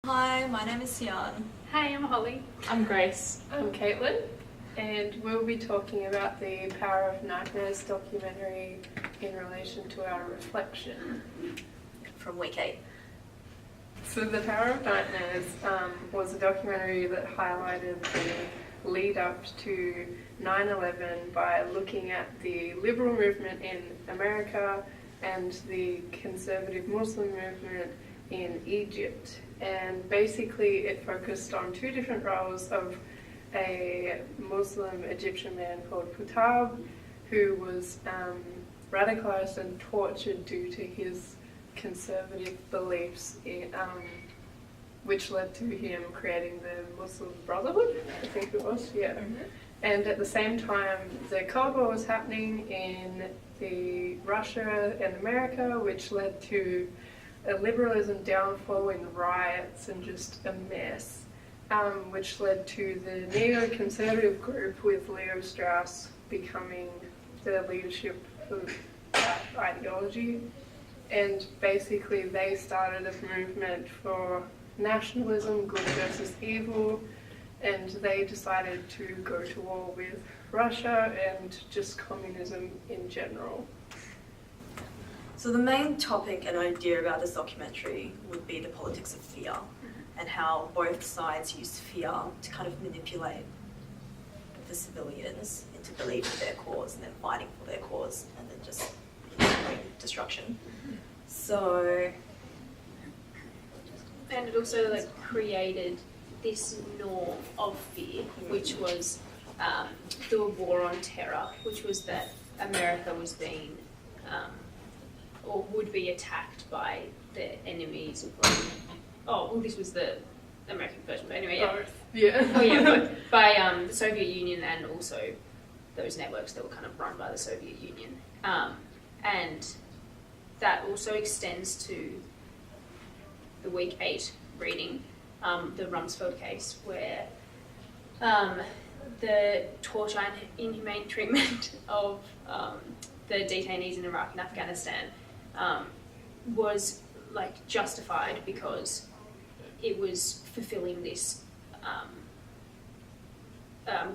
Hi, my name is Sian. Hi, I'm Holly. I'm Grace. I'm Caitlin, and we'll be talking about the Power of Nightmares documentary in relation to our reflection. From week 8. So The Power of Nightmares was a documentary that highlighted the lead up to 9/11 by looking at the liberal movement in America and the conservative Muslim movement in Egypt. And basically it focused on two different roles of a Muslim Egyptian man called Qutb, who was radicalized and tortured due to his conservative beliefs, which led to him creating the Muslim Brotherhood, I think it was, yeah. Mm-hmm. And at the same time, the Cold War was happening in the Russia and America, which led to a liberalism downfall in riots and just a mess, which led to the neoconservative group with Leo Strauss becoming the leadership of that ideology. And basically they started a movement for nationalism, good versus evil, and they decided to go to war with Russia and just communism in general. So the main topic and idea about this documentary would be the politics of fear and how both sides use fear to kind of manipulate the civilians into believing their cause and then fighting for their cause and then just destruction. So... And it also created this norm of fear, which was the war on terror, which was that America was being or would be attacked by the enemies of this was the American version, but anyway, yeah. Both. Yeah. Oh yeah, both. By the Soviet Union and also those networks that were kind of run by the Soviet Union. And that also extends to the week 8 reading, the Rumsfeld case, where the torture and inhumane treatment of the detainees in Iraq and Afghanistan was justified because it was fulfilling this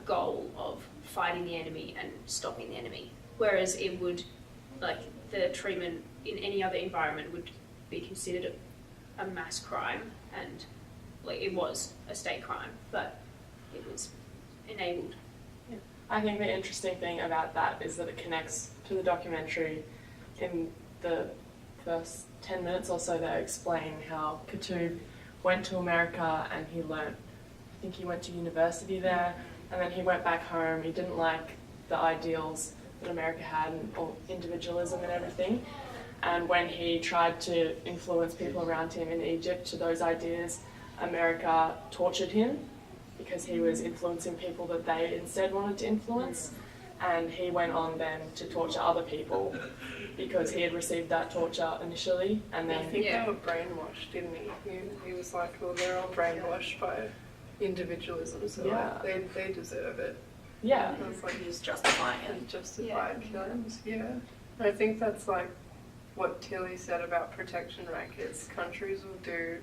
goal of fighting the enemy and stopping the enemy, whereas it would the treatment in any other environment would be considered a mass crime, and it was a state crime, but it was enabled. I think the interesting thing about that is that it connects to the documentary. In the first 10 minutes or so, they explain how Qutb went to America and he learnt, I think he went to university there, and then he went back home. He didn't like the ideals that America had or individualism and everything. And when he tried to influence people around him in Egypt to those ideas, America tortured him because he was influencing people that they instead wanted to influence. And he went on then to torture other people because he had received that torture initially. And then I think they were brainwashed, didn't he? He was like, well, they're all brainwashed by individualism, so they deserve it. Yeah. It's he was justifying it. and justified killings. Yeah. I think that's what Tilly said about protection rackets. Countries will do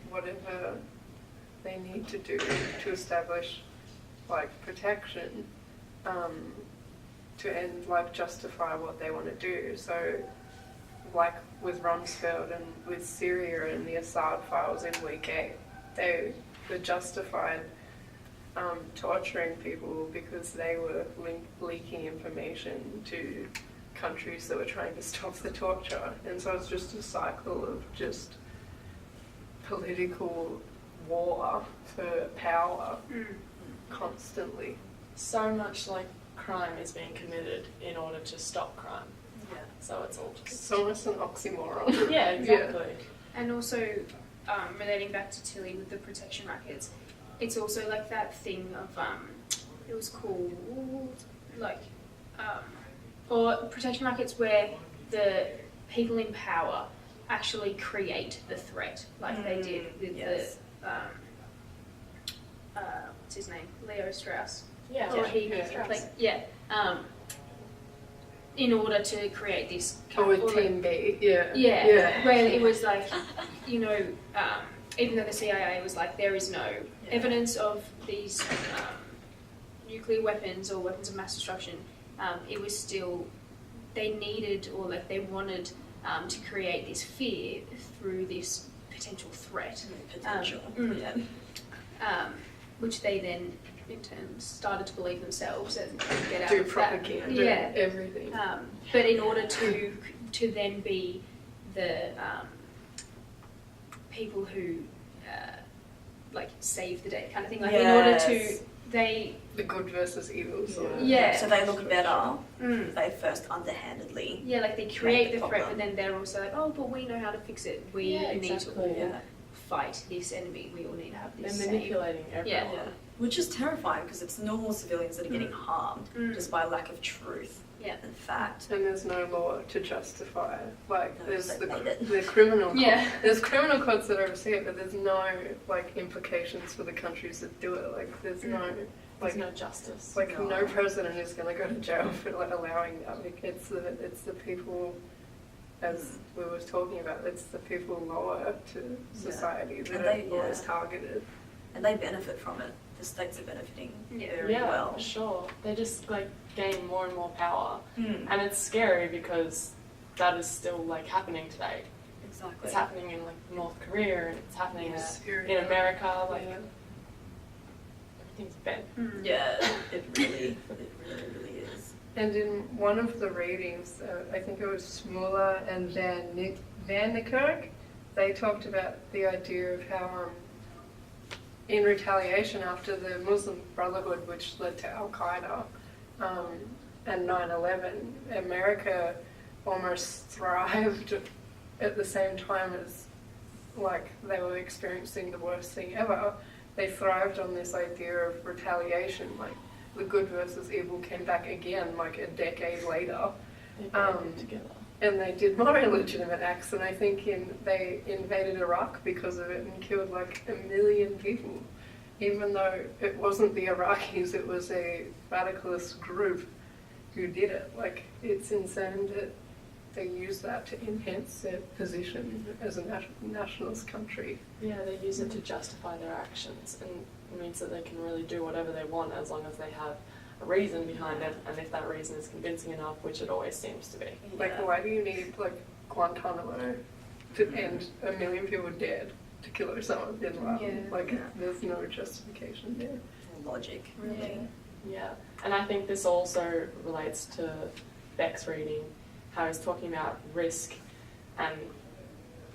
whatever they need to do to establish protection, to end justify what they want to do. So with Rumsfeld and with Syria and the Assad files in week 8, they were justified torturing people because they were leaking information to countries that were trying to stop the torture. And so it's just a cycle of just political war for power constantly. So much crime is being committed in order to stop crime. Yeah. So it's all just... It's almost an oxymoron. Yeah, exactly. And also, relating back to Tilly with the protection rackets, it's also that thing of, it was called, or protection rackets where the people in power actually create the threat, they did with what's his name? Leo Strauss. Yeah. Or he, in order to create this... Team B, Yeah, where it was even though the CIA was like, there is no evidence of these nuclear weapons or weapons of mass destruction, it was still, they needed, or like they wanted to create this fear through this potential threat. Potential. Yeah. Which they then in turn started to believe themselves and get out Do of propaganda, that. everything. But in order to then be the people who like save the day kind of thing, like in order to they The good versus evil sort of. Yeah. So they look better. They first underhandedly. yeah, like they create the the threat, problem. but then they're also like, oh, but we know how to fix it. We Yeah, need exactly, to all Yeah. fight this enemy. We all need to have They're this. manipulating everyone. Yeah. Which is terrifying because it's normal civilians that are getting harmed Mm. just by lack of truth Yeah. and fact. And there's no law to justify. Like No, there's they made it. the criminal. Yeah. There's criminal courts that oversee it, but there's no like implications for the countries that do it. Like there's no There's like no justice. like No. no president is going to go to jail for like allowing that. Like it's the people, as we were talking about, it's the people lower to society that And they- are always targeted. And they benefit from it. The states are benefiting Yeah. very Yeah, well. for sure. They just like gain more and more power, Mm. and it's scary because that is still like happening today. Exactly. It's happening in like North Korea, and it's happening Yeah. in America. Like Yeah. everything's bad. Yeah, it really is. And in one of the readings, I think it was Smuller and Van Niekerk, they talked about the idea of how, in retaliation after the Muslim Brotherhood, which led to Al Qaeda and 9/11, America almost thrived at the same time as, like, they were experiencing the worst thing ever. They thrived on this idea of retaliation, like the good versus evil came back again, like a decade later. They banded together. And they did more illegitimate acts, and I think they invaded Iraq because of it and killed like 1 million people. Even though it wasn't the Iraqis, it was a radicalist group who did it. Like, it's insane that they use that to enhance their position as a nationalist country. Yeah, they use it to justify their actions, and it means that they can really do whatever they want as long as they have a reason behind it, and if that reason is convincing enough, which it always seems to be. Like, Yeah. why do you need, like, Guantanamo to end 1 million people dead to kill Osama bin Laden? Yeah. Like, Yeah. there's no justification there. Logic, really. Yeah, and I think this also relates to Beck's reading, how he's talking about risk, and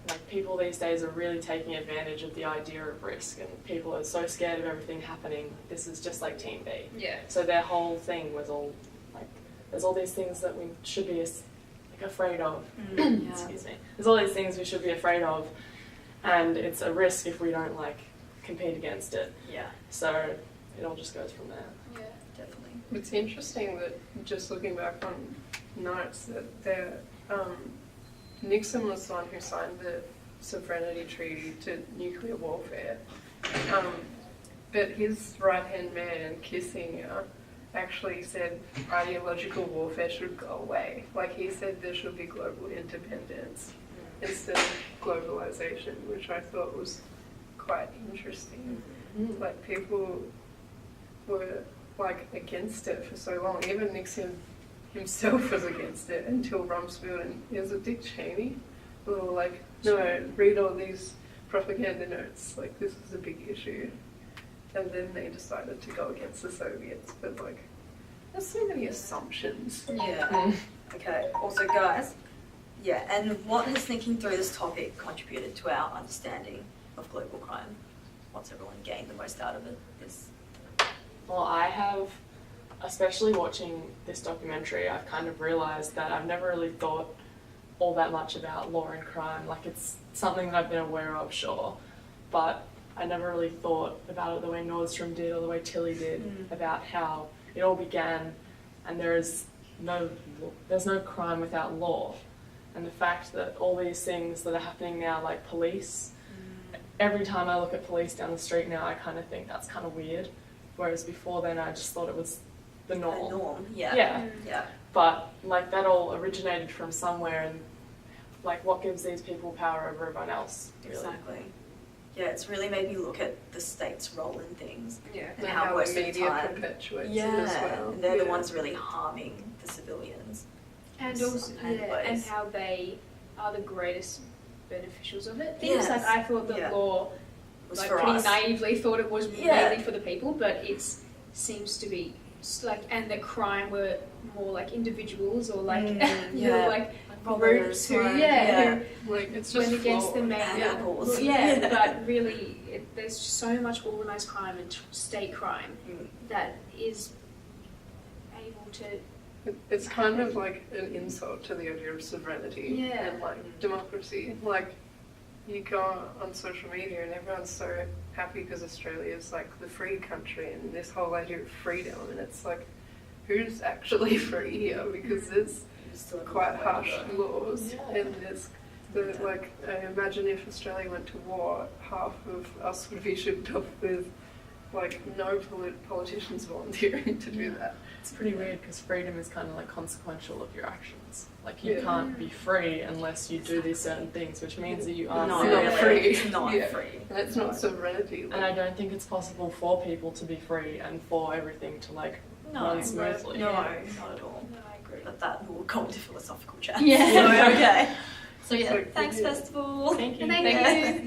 like people these days are really taking advantage of the idea of risk, and people are so scared of everything happening. This is just like Team B. Yeah. So their whole thing was all like, there's all these things that we should be like afraid of. Yeah. Excuse me. There's all these things we should be afraid of, and it's a risk if we don't like compete against it. Yeah, So it all just goes from there. Yeah. definitely. It's interesting that, just looking back on notes, that Nixon was the one who signed the Sovereignty Treaty to nuclear warfare. But his right-hand man, Kissinger, actually said ideological warfare should go away. Like, he said there should be global independence instead of globalization, which I thought was quite interesting. Like, people were, like, against it for so long. Even Nixon himself was against it until Rumsfeld and, is it Dick Cheney? Who were like, no, read all these propaganda notes, like, this is a big issue. And then they decided to go against the Soviets, but, like, there's so many assumptions. Yeah. Okay, also guys, yeah, and what has thinking through this topic contributed to our understanding of global crime? What's everyone gained the most out of it? This. Well, I have, especially watching this documentary, I've kind of realised that I've never really thought all that much about law and crime. Like, it's something that I've been aware of, sure, but I never really thought about it the way Nordstrom did or the way Tilly did, about how it all began, and there's no crime without law. And the fact that all these things that are happening now, like police, every time I look at police down the street now, I kind of think that's kind of weird. Whereas before then, I just thought it was the norm. The norm, yeah. Yeah. Yeah. But like that all originated from somewhere, and like what gives these people power over everyone else? Really? Exactly. yeah, it's really made me look at the state's role in things. Yeah, And and how how most the of the media time- perpetuates it Yeah, as well. and they're the Yeah. ones really harming the civilians. And Some also, kind of yeah, and ways. how they are the greatest beneficials of it. Things like Yes. I thought that Yeah. law, It was like for pretty us. naively thought it was Yeah. mainly for the people, but it seems to be like, and the crime were more like individuals or like yeah. like Robbers, groups who like, Like it's who just went against the flawed. main Animals. Well, yeah, Yeah. but really, there's so much organized crime and state crime Mm. that is able to. It's kind of like an insult to the idea of sovereignty Yeah. and like democracy. Like you go on social media and everyone's so happy because Australia is like the free country and this whole idea of freedom, and it's like who's actually free here, because there's It's still quite a harsh lot. laws Yeah. and there's the, like I imagine if Australia went to war, half of us would be shipped off with like no politicians volunteering to do that. It's pretty weird because freedom is kind of like consequential of your actions. Like you Yeah. can't be free unless you do these certain things, which means that you aren't Not It's not really. free. It's not Yeah. free. And it's not sovereignty. And I don't think it's possible for people to be free and for everything to like No, run smoothly. no, not at all. No, I agree. But that will go into philosophical chat. Yeah. So, okay. So yeah, Like, thanks yeah. festival. Thank you. Thank you.